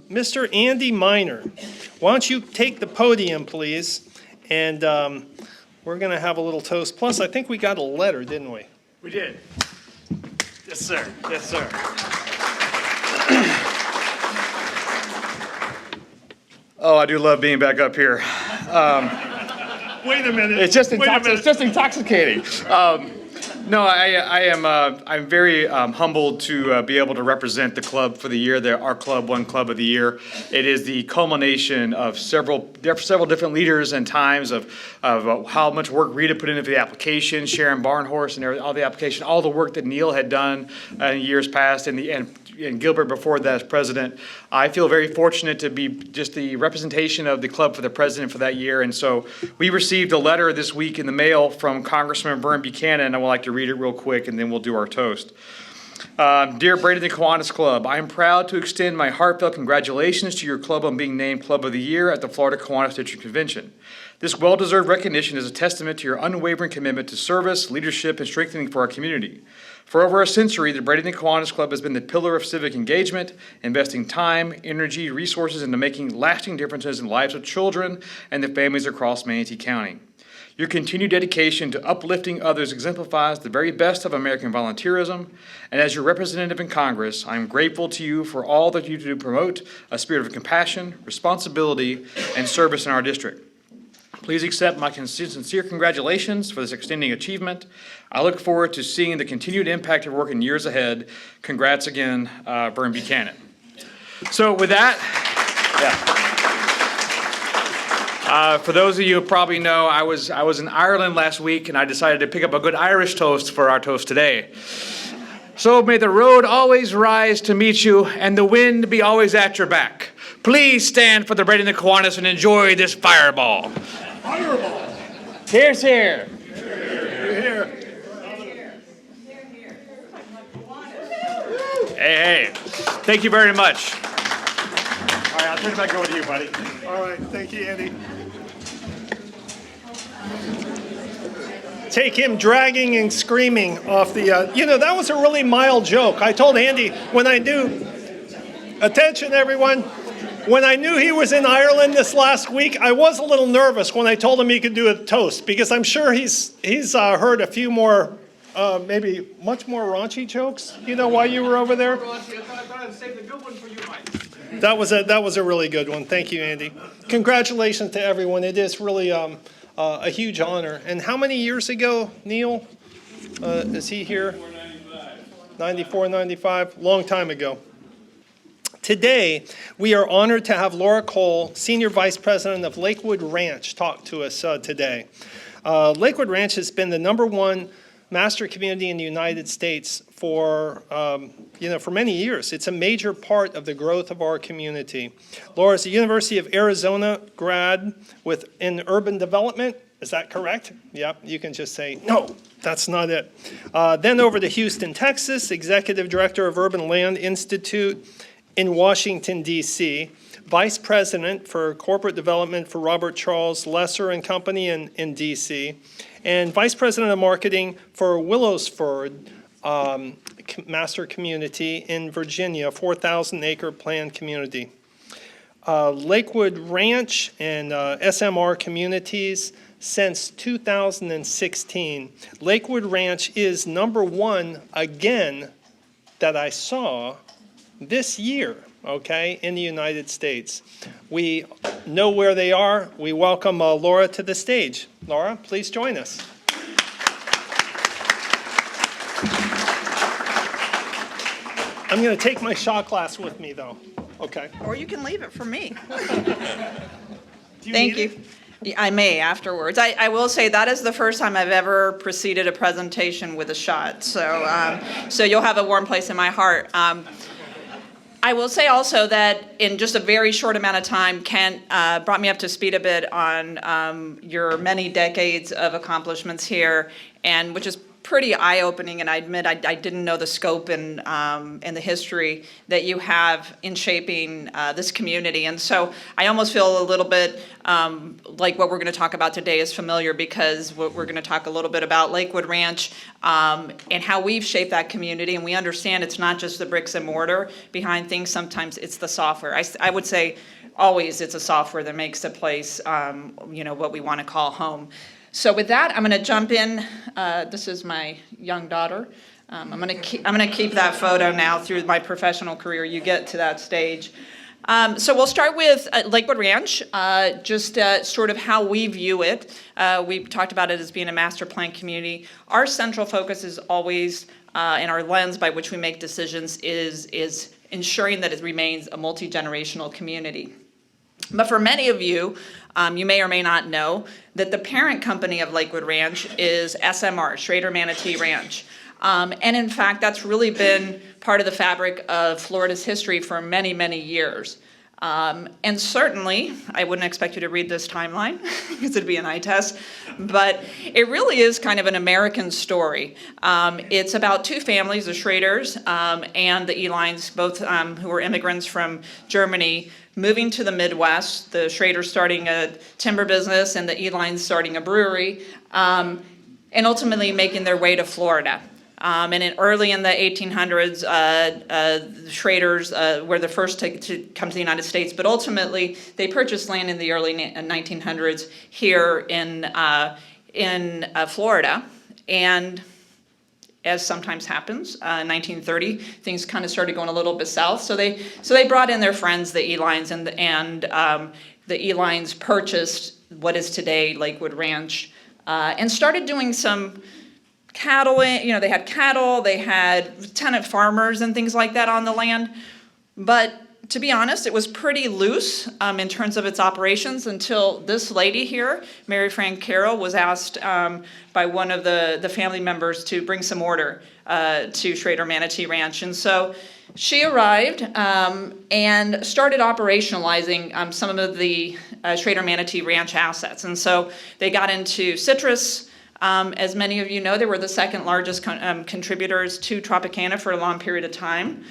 Mr. Andy Miner. Why don't you take the podium, please? And we're going to have a little toast. Plus, I think we got a letter, didn't we? We did. Yes, sir. Yes, sir. Oh, I do love being back up here. Wait a minute. It's just intoxicating. No, I'm very humbled to be able to represent the club for the year. Our club won Club of the Year. It is the culmination of several different leaders and times of how much work Rita put into the application, Sharon Barnhorst and all the application, all the work that Neil had done in years past, and Gilbert before that as president. I feel very fortunate to be just the representation of the club for the president for that year. And so we received a letter this week in the mail from Congressman Vern Buchanan. I would like to read it real quick and then we'll do our toast. Dear Bradenton Kiwanis Club, I am proud to extend my heartfelt congratulations to your club on being named Club of the Year at the Florida Kiwanis District Convention. This well-deserved recognition is a testament to your unwavering commitment to service, leadership, and strengthening for our community. For over a century, the Bradenton Kiwanis Club has been the pillar of civic engagement, investing time, energy, resources into making lasting differences in the lives of children and their families across Manatee County. Your continued dedication to uplifting others exemplifies the very best of American volunteerism, and as your representative in Congress, I am grateful to you for all that you do to promote a spirit of compassion, responsibility, and service in our district. Please accept my sincere congratulations for this outstanding achievement. I look forward to seeing the continued impact of your work in years ahead. Congrats again, Vern Buchanan. So with that, for those of you who probably know, I was in Ireland last week, and I decided to pick up a good Irish toast for our toast today. So may the road always rise to meet you, and the wind be always at your back. Please stand for the Bradenton Kiwanis and enjoy this fireball. Fireball. Here's here. Here. Hey. Thank you very much. All right, I'll turn it back over to you, buddy. All right, thank you, Andy. Take him dragging and screaming off the, that was a really mild joke. I told Andy when I knew, attention everyone, when I knew he was in Ireland this last week, I was a little nervous when I told him he could do a toast, because I'm sure he's heard a few more, maybe much more raunchy jokes, while you were over there. That was a really good one. Thank you, Andy. Congratulations to everyone. It is really a huge honor. And how many years ago, Neil, is he here? 94, 95, long time ago. Today, we are honored to have Laura Cole, Senior Vice President of Lakewood Ranch, talk to us today. Lakewood Ranch has been the #1 master community in the United States for many years. It's a major part of the growth of our community. Laura is a University of Arizona grad in urban development. Is that correct? Yep, you can just say, no, that's not it. Then over to Houston, Texas, Executive Director of Urban Land Institute in Washington, D.C., Vice President for Corporate Development for Robert Charles Lesser and Company in D.C., and Vice President of Marketing for Willowsford Master Community in Virginia, 4,000-acre planned community. Lakewood Ranch and SMR communities since 2016. Lakewood Ranch is #1 again that I saw this year, okay, in the United States. We know where they are. We welcome Laura to the stage. Laura, please join us. I'm going to take my shot glass with me, though. Okay. Or you can leave it for me. Thank you. I may afterwards. I will say that is the first time I've ever preceded a presentation with a shot. So you'll have a warm place in my heart. I will say also that in just a very short amount of time, Kent brought me up to speed a bit on your many decades of accomplishments here, and which is pretty eye-opening, and I admit I didn't know the scope and the history that you have in shaping this community. And so I almost feel a little bit like what we're going to talk about today is familiar, because we're going to talk a little bit about Lakewood Ranch and how we've shaped that community. And we understand it's not just the bricks and mortar behind things. Sometimes it's the software. I would say always it's a software that makes a place, what we want to call home. So with that, I'm going to jump in. This is my young daughter. I'm going to keep that photo now through my professional career. You get to that stage. So we'll start with Lakewood Ranch, just sort of how we view it. We talked about it as being a master plan community. Our central focus is always, and our lens by which we make decisions is ensuring that it remains a multi-generational community. But for many of you, you may or may not know that the parent company of Lakewood Ranch is SMR, Schrader Manatee Ranch. And in fact, that's really been part of the fabric of Florida's history for many, many years. And certainly, I wouldn't expect you to read this timeline, because it'd be an eye test, but it really is kind of an American story. It's about two families, the Schraders and the Elines, both who were immigrants from Germany, moving to the Midwest, the Schraders starting a timber business and the Elines starting a brewery, and ultimately making their way to Florida. And early in the 1800s, the Schraders were the first to come to the United States, but ultimately they purchased land in the early 1900s here in Florida. And as sometimes happens, in 1930, things kind of started going a little bit south. So they brought in their friends, the Elines, and the Elines purchased what is today Lakewood Ranch, and started doing some cattle. They had cattle, they had tenant farmers and things like that on the land. But to be honest, it was pretty loose in terms of its operations until this lady here, Mary Fran Carroll, was asked by one of the family members to bring some order to Schrader Manatee Ranch. And so she arrived and started operationalizing some of the Schrader Manatee Ranch assets. And so they got into citrus. As many of you know, they were the second largest contributors to Tropicana for a long period of time.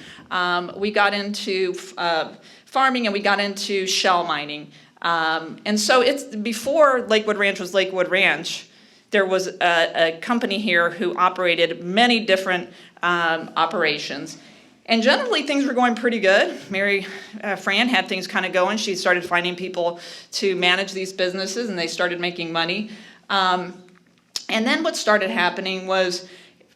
We got into farming, and we got into shell mining. And so it's before Lakewood Ranch was Lakewood Ranch, there was a company here who operated many different operations. And generally, things were going pretty good. Mary Fran had things kind of going. She started finding people to manage these businesses, and they started making money. And then what started happening was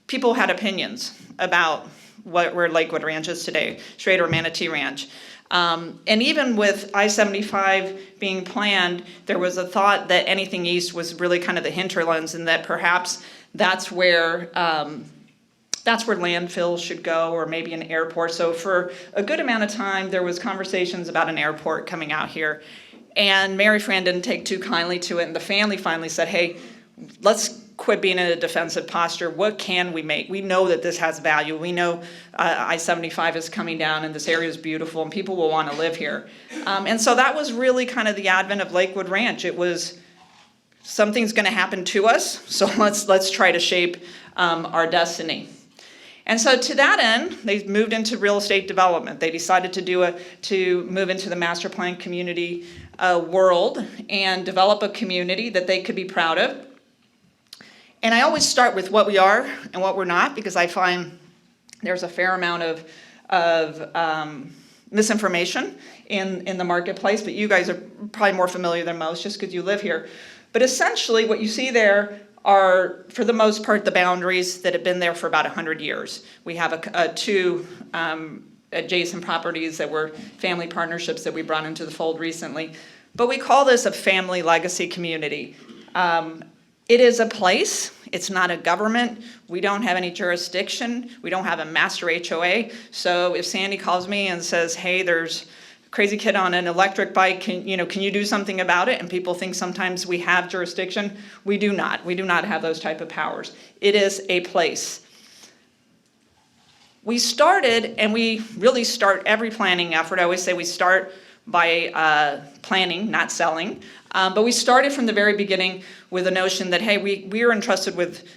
people had opinions about where Lakewood Ranch is today, Schrader Manatee Ranch. And even with I-75 being planned, there was a thought that anything east was really kind of the hinterlands, and that perhaps that's where landfills should go, or maybe an airport. So for a good amount of time, there was conversations about an airport coming out here. And Mary Fran didn't take too kindly to it, and the family finally said, hey, let's quit being in a defensive posture. What can we make? We know that this has value. We know I-75 is coming down, and this area is beautiful, and people will want to live here. And so that was really kind of the advent of Lakewood Ranch. It was, something's going to happen to us, so let's try to shape our destiny. And so to that end, they moved into real estate development. They decided to move into the master plan community world and develop a community that they could be proud of. And I always start with what we are and what we're not, because I find there's a fair amount of misinformation in the marketplace, but you guys are probably more familiar than most just because you live here. But essentially what you see there are, for the most part, the boundaries that have been there for about 100 years. We have two adjacent properties that were family partnerships that we brought into the fold recently. But we call this a family legacy community. It is a place. It's not a government. We don't have any jurisdiction. We don't have a master HOA. So if Sandy calls me and says, hey, there's a crazy kid on an electric bike, can you do something about it? And people think sometimes we have jurisdiction. We do not. We do not have those type of powers. It is a place. We started, and we really start every planning effort. I always say we start by planning, not selling. But we started from the very beginning with a notion that, hey, we are entrusted with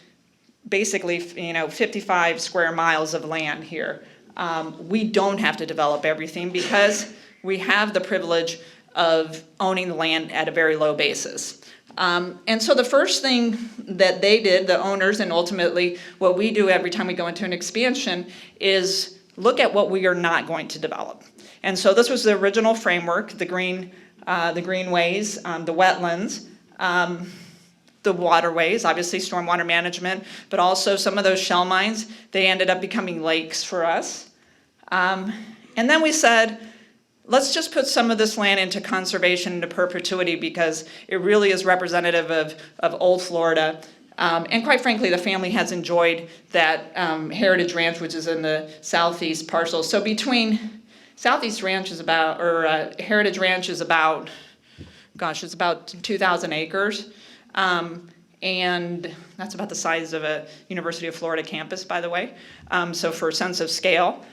basically, 55 square miles of land here. We don't have to develop everything because we have the privilege of owning the land at a very low basis. And so the first thing that they did, the owners, and ultimately what we do every time we go into an expansion, is look at what we are not going to develop. And so this was the original framework, the greenways, the wetlands, the waterways, obviously stormwater management, but also some of those shell mines, they ended up becoming lakes for us. And then we said, let's just put some of this land into conservation into perpetuity because it really is representative of old Florida. And quite frankly, the family has enjoyed that Heritage Ranch, which is in the southeast parcel. So between Southeast Ranch is about, or Heritage Ranch is about, gosh, it's about 2,000 acres. And that's about the size of a University of Florida campus, by the way. So for a sense of scale.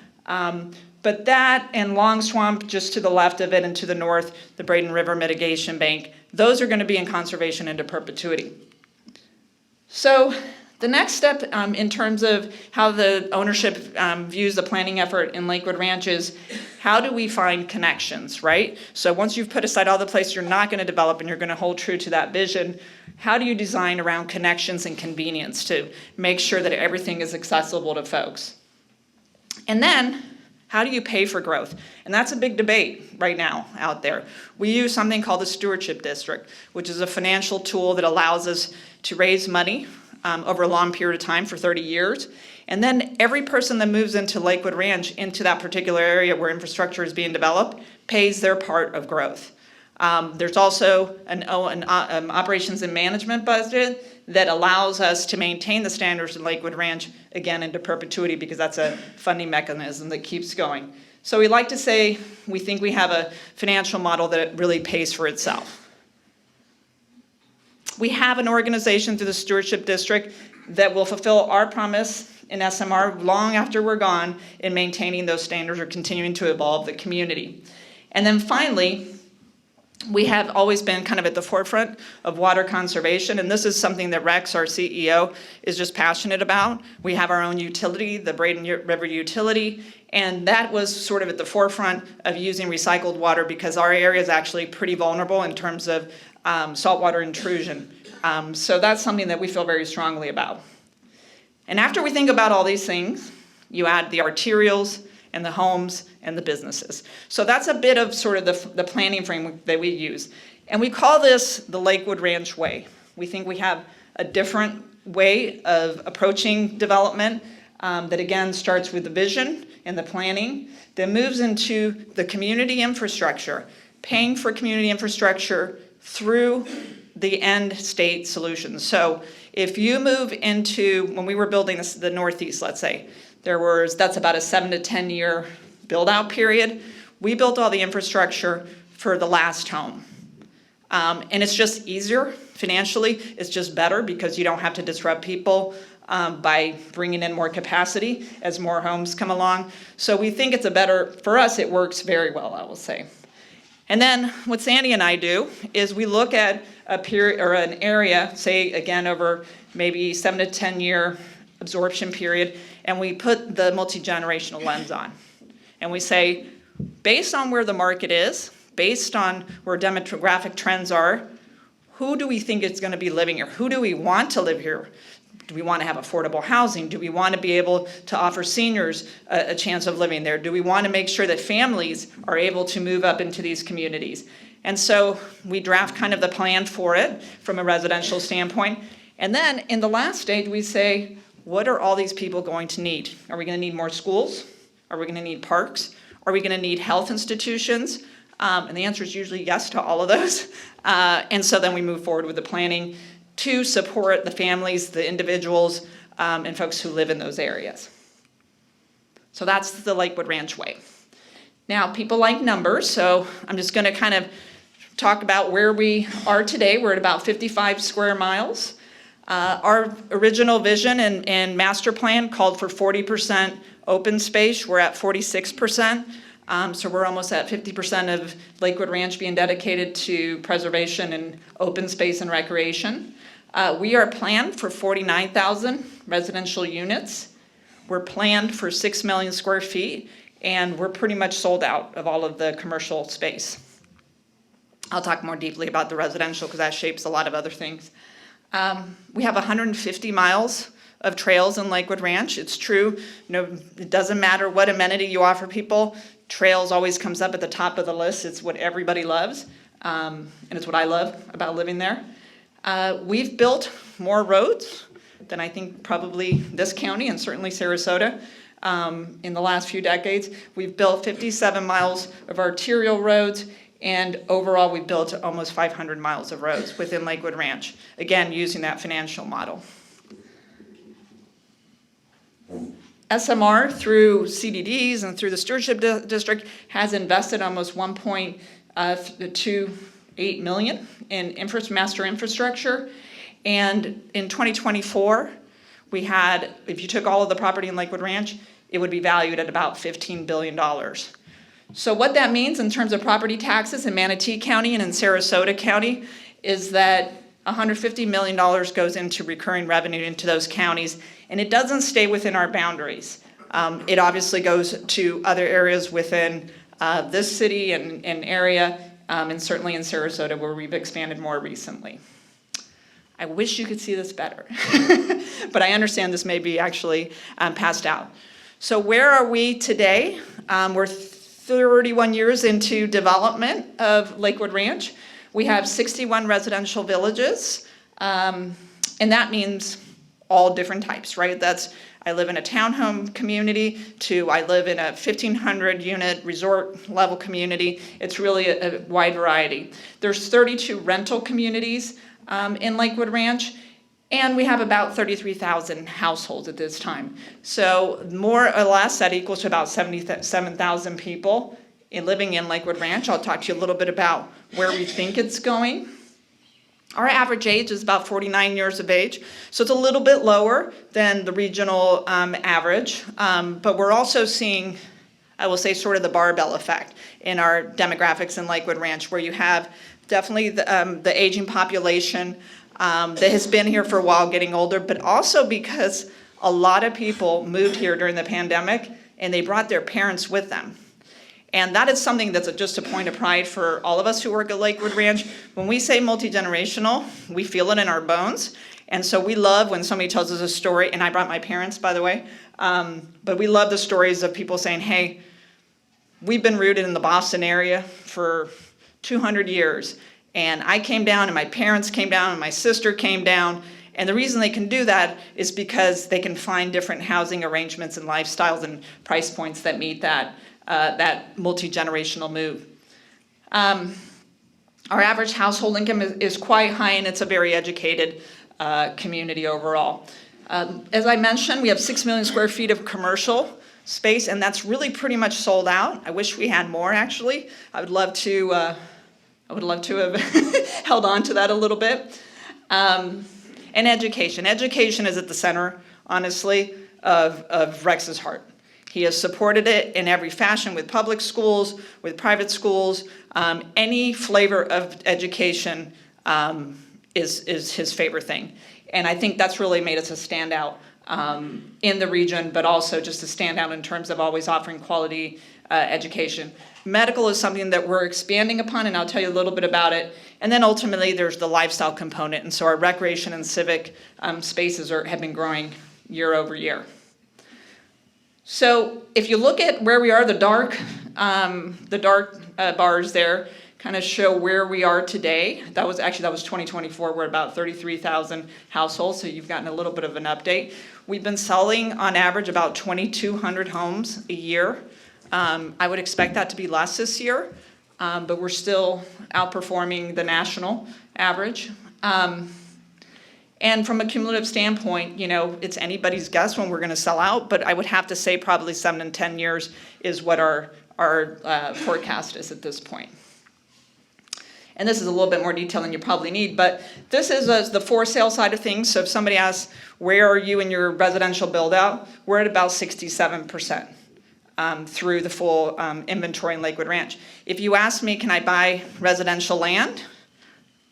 But that and Long Swamp just to the left of it and to the north, the Braden River Mitigation Bank, those are going to be in conservation into perpetuity. So the next step in terms of how the ownership views the planning effort in Lakewood Ranch is how do we find connections, right? So once you've put aside all the places you're not going to develop and you're going to hold true to that vision, how do you design around connections and convenience to make sure that everything is accessible to folks? And then, how do you pay for growth? And that's a big debate right now out there. We use something called the Stewardship District, which is a financial tool that allows us to raise money over a long period of time for 30 years. And then every person that moves into Lakewood Ranch, into that particular area where infrastructure is being developed, pays their part of growth. There's also an operations and management budget that allows us to maintain the standards in Lakewood Ranch, again, into perpetuity because that's a funding mechanism that keeps going. So we like to say we think we have a financial model that really pays for itself. We have an organization through the Stewardship District that will fulfill our promise in SMR long after we're gone in maintaining those standards or continuing to evolve the community. And then finally, we have always been kind of at the forefront of water conservation, and this is something that Rex, our CEO, is just passionate about. We have our own utility, the Braden River Utility, and that was sort of at the forefront of using recycled water because our area is actually pretty vulnerable in terms of saltwater intrusion. So that's something that we feel very strongly about. And after we think about all these things, you add the arterials, and the homes and the businesses. So that's a bit of sort of the planning framework that we use. And we call this the Lakewood Ranch Way. We think we have a different way of approaching development that again starts with the vision and the planning, then moves into the community infrastructure, paying for community infrastructure through the end state solutions. So if you move into, when we were building this, the Northeast, let's say, that's about a 7 to 10 year build out period. We built all the infrastructure for the last home. And it's just easier financially. It's just better because you don't have to disrupt people by bringing in more capacity as more homes come along. So we think it's for us, it works very well, I will say. And then what Sandy and I do is we look at a period or an area, say again over maybe 7 to 10 year absorption period, and we put the multi-generational lens on. And we say, based on where the market is, based on where demographic trends are, who do we think is going to be living here? Who do we want to live here? Do we want to have affordable housing? Do we want to be able to offer seniors a chance of living there? Do we want to make sure that families are able to move up into these communities? And so we draft kind of the plan for it from a residential standpoint. And then in the last stage, we say, what are all these people going to need? Are we going to need more schools? Are we going to need parks? Are we going to need health institutions? And the answer is usually yes to all of those. And so then we move forward with the planning to support the families, the individuals, and folks who live in those areas. So that's the Lakewood Ranch Way. Now, people like numbers, so I'm just going to kind of talk about where we are today. We're at about 55 square miles. Our original vision and master plan called for 40% open space. We're at 46%. So we're almost at 50% of Lakewood Ranch being dedicated to preservation and open space and recreation. We are planned for 49,000 residential units. We're planned for 6 million square feet, and we're pretty much sold out of all of the commercial space. I'll talk more deeply about the residential because that shapes a lot of other things. We have 150 miles of trails in Lakewood Ranch. It's true, it doesn't matter what amenity you offer people, trails always comes up at the top of the list. It's what everybody loves, and it's what I love about living there. We've built more roads than I think probably this county and certainly Sarasota in the last few decades. We've built 57 miles of arterial roads, and overall we've built almost 500 miles of roads within Lakewood Ranch, again using that financial model. SMR through CDDs and through the stewardship district has invested almost $1.28 million in master infrastructure. And in 2024, we had, if you took all of the property in Lakewood Ranch, it would be valued at about $15 billion. So what that means in terms of property taxes in Manatee County and in Sarasota County is that $150 million goes into recurring revenue into those counties, and it doesn't stay within our boundaries. It obviously goes to other areas within this city and area, and certainly in Sarasota where we've expanded more recently. I wish you could see this better, but I understand this may be actually passed out. So where are we today? We're 31 years into development of Lakewood Ranch. We have 61 residential villages, and that means all different types, right? That's, I live in a townhome community to I live in a 1,500 unit resort level community. It's really a wide variety. There's 32 rental communities in Lakewood Ranch, and we have about 33,000 households at this time. So more or less that equals to about 77,000 people living in Lakewood Ranch. I'll talk to you a little bit about where we think it's going. Our average age is about 49 years of age, so it's a little bit lower than the regional average, but we're also seeing, I will say, sort of the barbell effect in our demographics in Lakewood Ranch, where you have definitely the aging population that has been here for a while getting older, but also because a lot of people moved here during the pandemic and they brought their parents with them. And that is something that's just a point of pride for all of us who work at Lakewood Ranch. When we say multi-generational, we feel it in our bones. And so we love when somebody tells us a story, and I brought my parents, by the way, but we love the stories of people saying, hey, we've been rooted in the Boston area for 200 years. And I came down, and my parents came down, and my sister came down. And the reason they can do that is because they can find different housing arrangements and lifestyles and price points that meet that multi-generational move. Our average household income is quite high, and it's a very educated community overall. As I mentioned, we have 6 million square feet of commercial space, and that's really pretty much sold out. I wish we had more, actually. I would love to have held on to that a little bit. And education. Education is at the center, honestly, of Rex's heart. He has supported it in every fashion with public schools, with private schools. Any flavor of education is his favorite thing. And I think that's really made us a standout in the region, but also just a standout in terms of always offering quality education. Medical is something that we're expanding upon, and I'll tell you a little bit about it. And then ultimately there's the lifestyle component, and so our recreation and civic spaces have been growing year over year. So if you look at where we are, the dark bars there kind of show where we are today. That was 2024. We're about 33,000 households, so you've gotten a little bit of an update. We've been selling on average about 2,200 homes a year. I would expect that to be less this year, but we're still outperforming the national average. And from a cumulative standpoint, it's anybody's guess when we're going to sell out, but I would have to say probably 7 and 10 years is what our forecast is at this point. And this is a little bit more detail than you probably need, but this is the for sale side of things. So if somebody asks, where are you in your residential build out? We're at about 67% through the full inventory in Lakewood Ranch. If you ask me, can I buy residential land?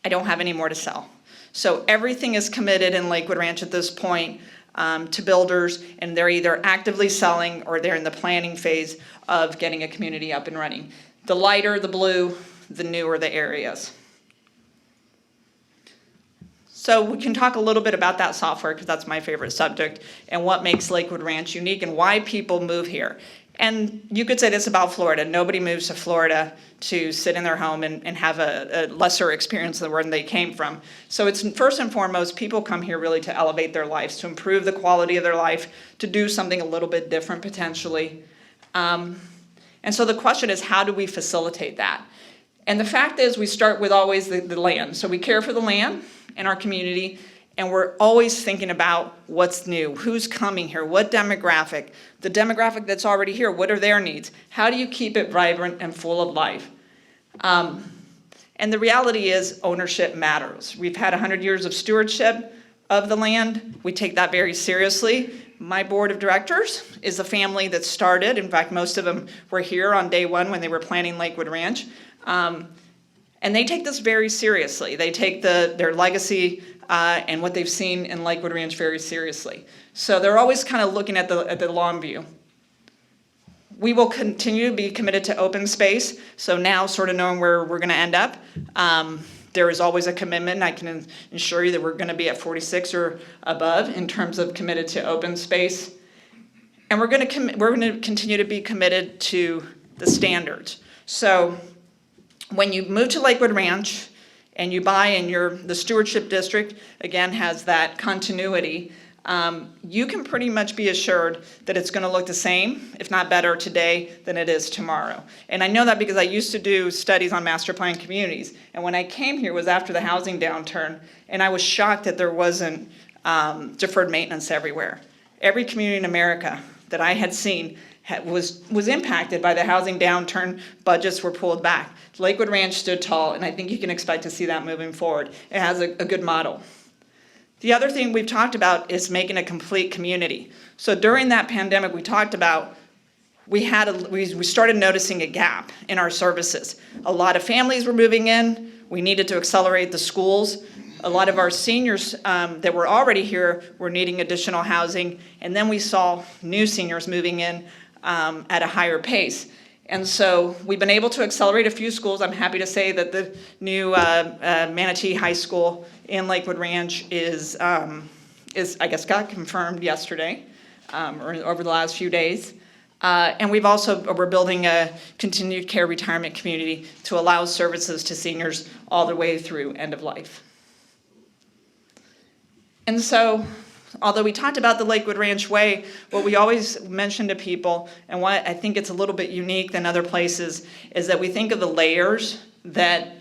I don't have any more to sell. So everything is committed in Lakewood Ranch at this point to builders, and they're either actively selling or they're in the planning phase of getting a community up and running. The lighter the blue, the newer the areas. So we can talk a little bit about that software, because that's my favorite subject, and what makes Lakewood Ranch unique and why people move here. And you could say this about Florida. Nobody moves to Florida to sit in their home and have a lesser experience than where they came from. So it's first and foremost, people come here really to elevate their lives, to improve the quality of their life, to do something a little bit different potentially. And so the question is, how do we facilitate that? And the fact is, we start with always the land. So we care for the land in our community, and we're always thinking about what's new, who's coming here, what demographic, the demographic that's already here, what are their needs? How do you keep it vibrant and full of life? And the reality is, ownership matters. We've had 100 years of stewardship of the land. We take that very seriously. My board of directors is a family that started, in fact, most of them were here on day one when they were planning Lakewood Ranch. And they take this very seriously. They take their legacy and what they've seen in Lakewood Ranch very seriously. So they're always kind of looking at the long view. We will continue to be committed to open space. So now, sort of knowing where we're going to end up, there is always a commitment. I can assure you that we're going to be at 46 or above in terms of committed to open space. And we're going to continue to be committed to the standards. So when you move to Lakewood Ranch and you buy in the stewardship district, again, has that continuity, you can pretty much be assured that it's going to look the same, if not better today than it is tomorrow. And I know that because I used to do studies on master plan communities. And when I came here, it was after the housing downturn, and I was shocked that there wasn't deferred maintenance everywhere. Every community in America that I had seen was impacted by the housing downturn. Budgets were pulled back. Lakewood Ranch stood tall, and I think you can expect to see that moving forward. It has a good model. The other thing we've talked about is making a complete community. So during that pandemic, we talked about we started noticing a gap in our services. A lot of families were moving in. We needed to accelerate the schools. A lot of our seniors that were already here were needing additional housing, and then we saw new seniors moving in at a higher pace. And so we've been able to accelerate a few schools. I'm happy to say that the new Manatee High School in Lakewood Ranch is I guess got confirmed yesterday or over the last few days. And we're building a continued care retirement community to allow services to seniors all the way through end of life. And so, although we talked about the Lakewood Ranch Way, what we always mention to people, and why I think it's a little bit unique than other places, is that we think of the layers that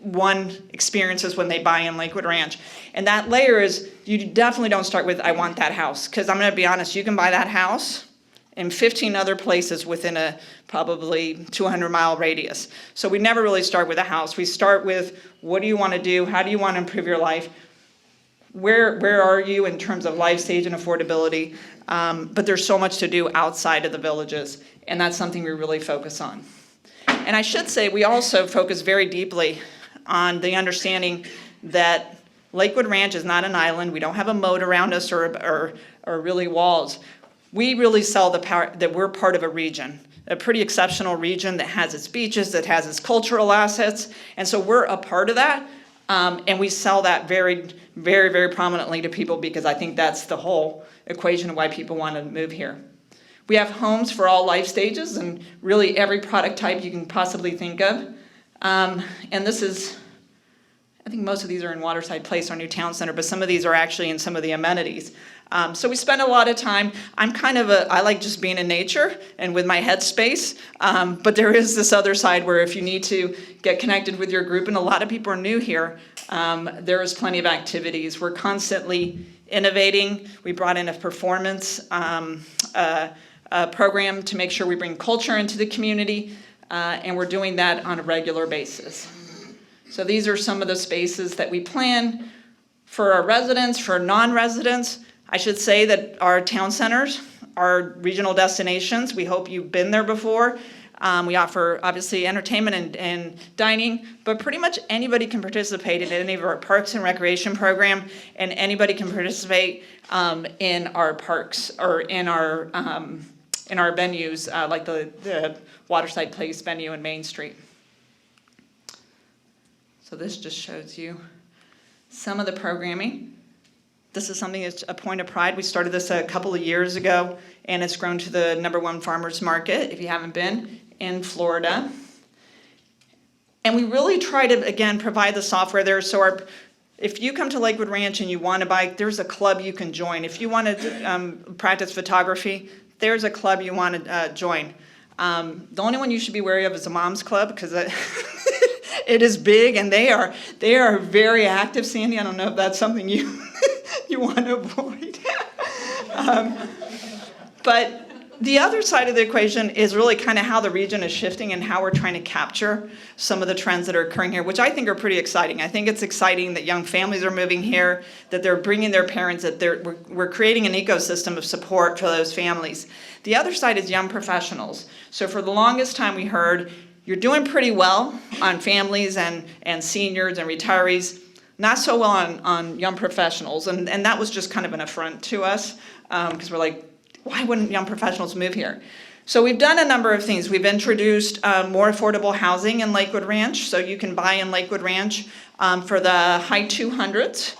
one experiences when they buy in Lakewood Ranch. And that layer is, you definitely don't start with, I want that house. Because I'm going to be honest, you can buy that house in 15 other places within a probably 200-mile radius. So we never really start with a house. We start with, what do you want to do? How do you want to improve your life? Where are you in terms of life stage and affordability? But there's so much to do outside of the villages, and that's something we really focus on. And I should say we also focus very deeply on the understanding that Lakewood Ranch is not an island. We don't have a moat around us or really walls. We really sell the power that we're part of a region, a pretty exceptional region that has its beaches, that has its cultural assets, and so we're a part of that. And we sell that very, very, very prominently to people, because I think that's the whole equation of why people want to move here. We have homes for all life stages and really every product type you can possibly think of. And this is, I think most of these are in Waterside Place, our new town center, but some of these are actually in some of the amenities. So we spend a lot of time. I like just being in nature and with my headspace, but there is this other side where if you need to get connected with your group, and a lot of people are new here, there is plenty of activities. We're constantly innovating. We brought in a performance program to make sure we bring culture into the community, and we're doing that on a regular basis. So these are some of the spaces that we plan for our residents, for non-residents. I should say that our town centers are regional destinations. We hope you've been there before. We offer, obviously, entertainment and dining, but pretty much anybody can participate in any of our parks and recreation program, and anybody can participate in our parks or in our venues, like the Waterside Place venue in Main Street. So this just shows you some of the programming. This is something that's a point of pride. We started this a couple of years ago, and it's grown to the #1 farmers market, if you haven't been, in Florida. And we really try to, again, provide the software there. So if you come to Lakewood Ranch and you want to bike, there's a club you can join. If you want to practice photography, there's a club you want to join. The only one you should be wary of is the Moms Club, because it is big, and they are very active. Sandy, I don't know if that's something you you want to avoid. But the other side of the equation is really kind of how the region is shifting and how we're trying to capture some of the trends that are occurring here, which I think are pretty exciting. I think it's exciting that young families are moving here, that they're bringing their parents, that we're creating an ecosystem of support for those families. The other side is young professionals. So for the longest time we heard, you're doing pretty well on families and seniors and retirees, not so well on young professionals. And that was just kind of an affront to us, because we're like, why wouldn't young professionals move here? So we've done a number of things. We've introduced more affordable housing in Lakewood Ranch, so you can buy in Lakewood Ranch for the high 200s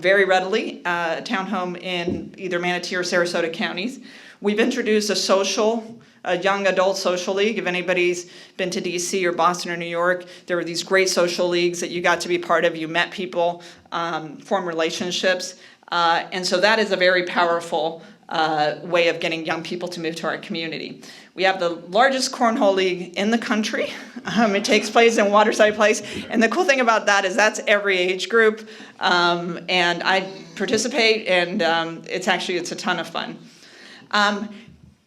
very readily, a townhome in either Manatee or Sarasota counties. We've introduced a young adult social league. If anybody's been to DC or Boston or New York, there were these great social leagues that you got to be part of. You met people, formed relationships, and so that is a very powerful way of getting young people to move to our community. We have the largest cornhole league in the country. It takes place in Waterside Place, and the cool thing about that is that's every age group, and I participate, and it's a ton of fun.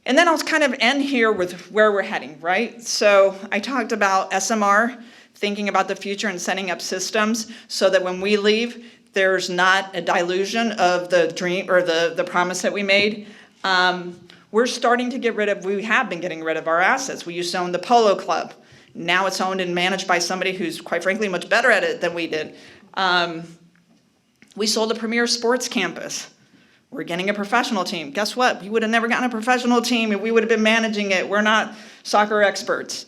And then I'll kind of end here with where we're heading, right? So I talked about SMR, thinking about the future and setting up systems so that when we leave, there's not a dilution of the dream or the promise that we made. We're starting to we have been getting rid of our assets. We used to own the Polo Club. Now it's owned and managed by somebody who's, quite frankly, much better at it than we did. We sold a premier sports campus. We're getting a professional team. Guess what? We would have never gotten a professional team if we would have been managing it. We're not soccer experts.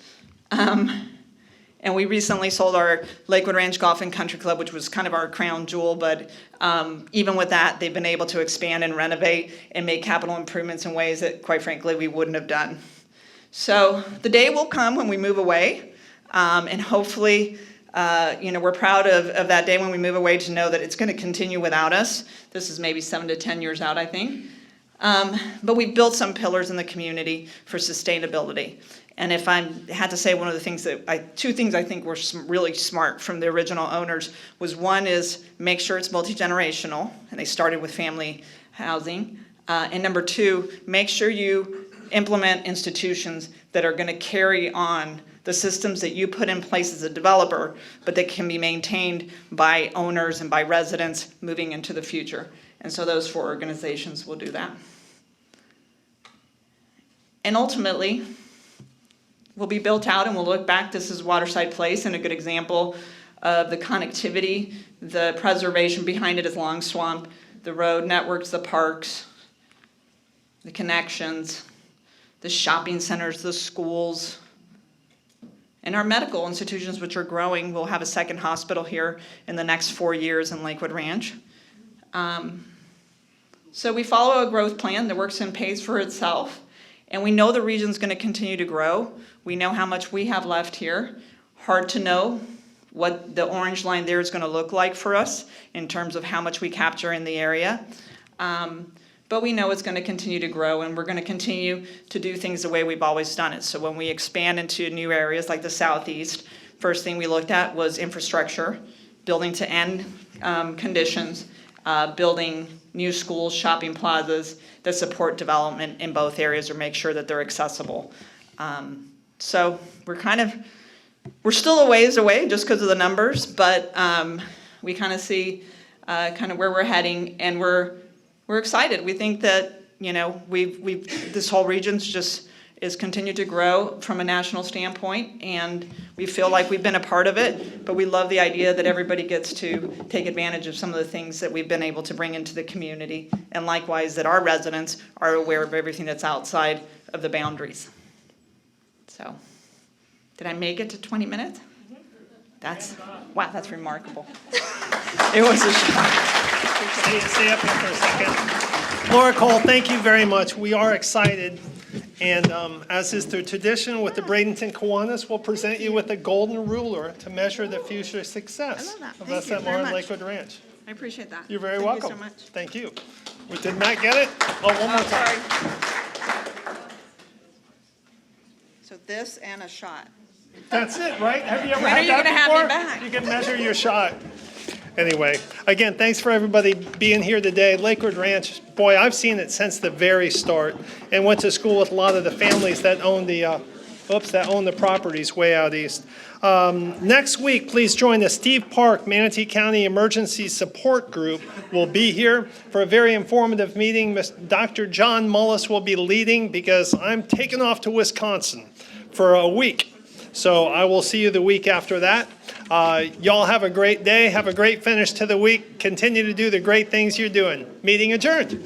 And we recently sold our Lakewood Ranch Golf and Country Club, which was kind of our crown jewel, but even with that, they've been able to expand and renovate and make capital improvements in ways that, quite frankly, we wouldn't have done. So the day will come when we move away, and hopefully, we're proud of that day when we move away to know that it's going to continue without us. This is maybe 7 to 10 years out, I think. But we've built some pillars in the community for sustainability. And if I had to say two things I think were really smart from the original owners was, one is make sure it's multi-generational, and they started with family housing. And number two, make sure you implement institutions that are going to carry on the systems that you put in place as a developer, but that can be maintained by owners and by residents moving into the future. And so those 4 organizations will do that. And ultimately, we'll be built out and we'll look back. This is Waterside Place, and a good example of the connectivity. The preservation behind it is Long Swamp, the road networks, the parks, the connections, the shopping centers, the schools, and our medical institutions, which are growing. We'll have a second hospital here in the next 4 years in Lakewood Ranch. So we follow a growth plan that works and pays for itself. And we know the region's going to continue to grow. We know how much we have left here. Hard to know what the orange line there is going to look like for us in terms of how much we capture in the area. But we know it's going to continue to grow, and we're going to continue to do things the way we've always done it. So when we expand into new areas like the Southeast, first thing we looked at was infrastructure, building to end conditions, building new schools, shopping plazas that support development in both areas or make sure that they're accessible. So we're still a ways away just because of the numbers, but we kind of see kind of where we're heading, and we're excited. We think that, we've this whole region's just is continue to grow from a national standpoint, and we feel like we've been a part of it, but we love the idea that everybody gets to take advantage of some of the things that we've been able to bring into the community, and likewise that our residents are aware of everything that's outside of the boundaries. So, did I make it to 20 minutes? Wow, that's remarkable. It was a shock. Stay up here for a second. Laura Cole, thank you very much. We are excited. And as is the tradition with the Bradenton Kiwanis, we'll present you with a golden ruler to measure the future success I love that. of Thank you SMR very and much. Lakewood Ranch. I appreciate that. You're very Thank welcome. you so much. Thank you. We did not get it? Oh, one more time. Sorry. So this and a shot. That's it, right? Have you ever When had are you that gonna have me before? back? You can measure your shot. Anyway, again, thanks for everybody being here today. Lakewood Ranch, boy, I've seen it since the very start, and went to school with a lot of the families that own the properties way out east. Next week, please join us. Steve Park, Manatee County Emergency Support Group, will be here for a very informative meeting. Dr. John Mullis will be leading because I'm taking off to Wisconsin for a week. So I will see you the week after that. Y'all have a great day. Have a great finish to the week. Continue to do the great things you're doing. Meeting adjourned.